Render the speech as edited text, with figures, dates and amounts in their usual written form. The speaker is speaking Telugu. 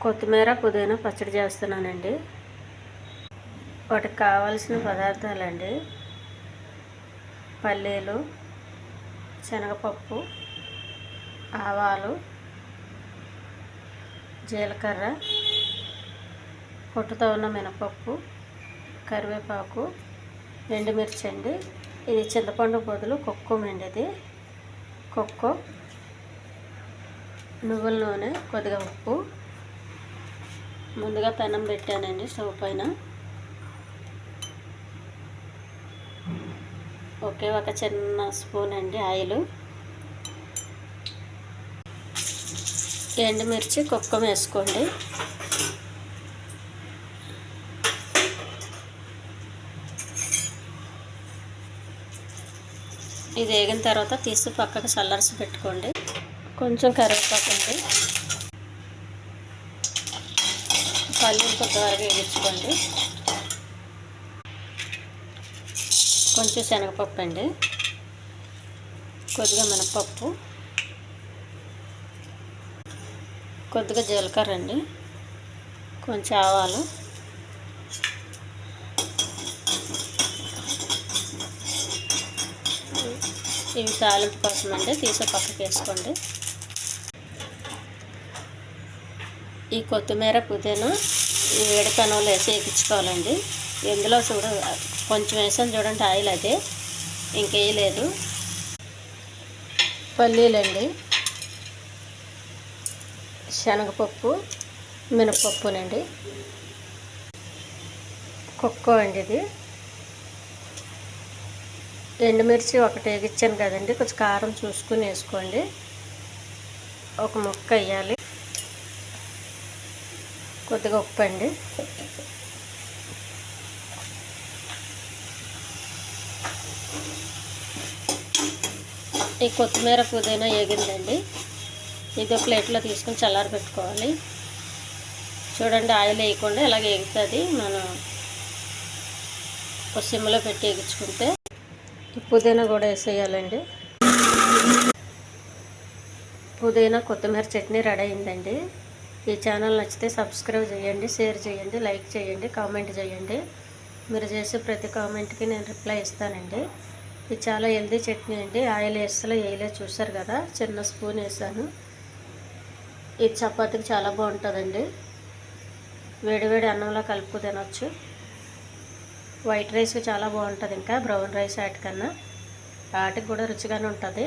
కొత్తిమీర పుదీనా పచ్చడి చేస్తున్నానండి. వాటికి కావాల్సిన పదార్థాలండి: పల్లీలు, శనగపప్పు, ఆవాలు, జీలకర్ర, పొట్టుతో ఉన్న మినపప్పు, కరివేపాకు, ఎండుమిర్చి అండి. ఇది చింతపండు బదులు కొక్కుం అండి. ఇది కొక్కో, నువ్వుల నూనె, కొద్దిగా ఉప్పు. ముందుగా పెనం పెట్టానండి స్టవ్ పైన. ఒక చిన్న స్పూన్ అండి ఆయిల్, ఎండుమిర్చి, కొక్కం వేసుకోండి. ఇది వేగిన తర్వాత తీసి పక్కకు చల్లర్చి పెట్టుకోండి. కొంచెం కరివేపాకు అండి, పల్లీలు కొద్దిగా వేగించుకోండి. కొంచెం శనగపప్పు అండి, కొద్దిగా మినపప్పు, కొద్దిగా జీలకర్ర అండి, కొంచెం ఆవాలు, ఇవి తాలింపు కోసం అండి. తీసి పక్కకి వేసుకోండి. ఈ కొత్తిమీర పుదీనా ఈ వేడి పెనంలో వేసి వేయించుకోవాలండి. ఇందులో కొంచెం వేసాను చూడండి ఆయిల్, అదే ఇంకేయలేదు. పల్లీలండి, శనగపప్పు, మినపప్పునండి, కొక్కో అండి. ఇది ఎండుమిర్చి ఒకటి వేగించాను కదండి, కొంచెం కారం చూసుకుని వేసుకోండి. ఒక ముక్క వేయాలి. కొద్దిగా ఉప్పు అండి. ఈ కొత్తిమీర పుదీనా వేగిందండి. ఇది ఒక ప్లేట్లో తీసుకొని చల్లారి పెట్టుకోవాలి. చూడండి ఆయిల్ వేయకుండా ఇలాగ వేగుతుంది. మనం ఒక సిమ్లో పెట్టి వేగించుకుంటే. ఈ పుదీనా కూడా వేసేయాలండి. పుదీనా కొత్తిమీర చట్నీ రెడీ అయిందండి. ఈ ఛానల్ నచ్చితే సబ్స్క్రైబ్ చేయండి, షేర్ చేయండి, లైక్ చేయండి, కామెంట్ చేయండి. మీరు చేసే ప్రతి కామెంట్కి నేను రిప్లై ఇస్తానండి. ఇది చాలా హెల్దీ చట్నీ అండి. ఆయిల్ వేస్తలో వేయలేదు, చూసారు కదా, చిన్న స్పూన్ వేసాను. ఇది చపాతీకి చాలా బాగుంటుందండి. వేడివేడి అన్నంలో కలుపు తినొచ్చు. వైట్ రైస్కి చాలా బాగుంటుంది, ఇంకా బ్రౌన్ రైస్ వాటికన్నా. వాటికి కూడా రుచిగానే ఉంటుంది.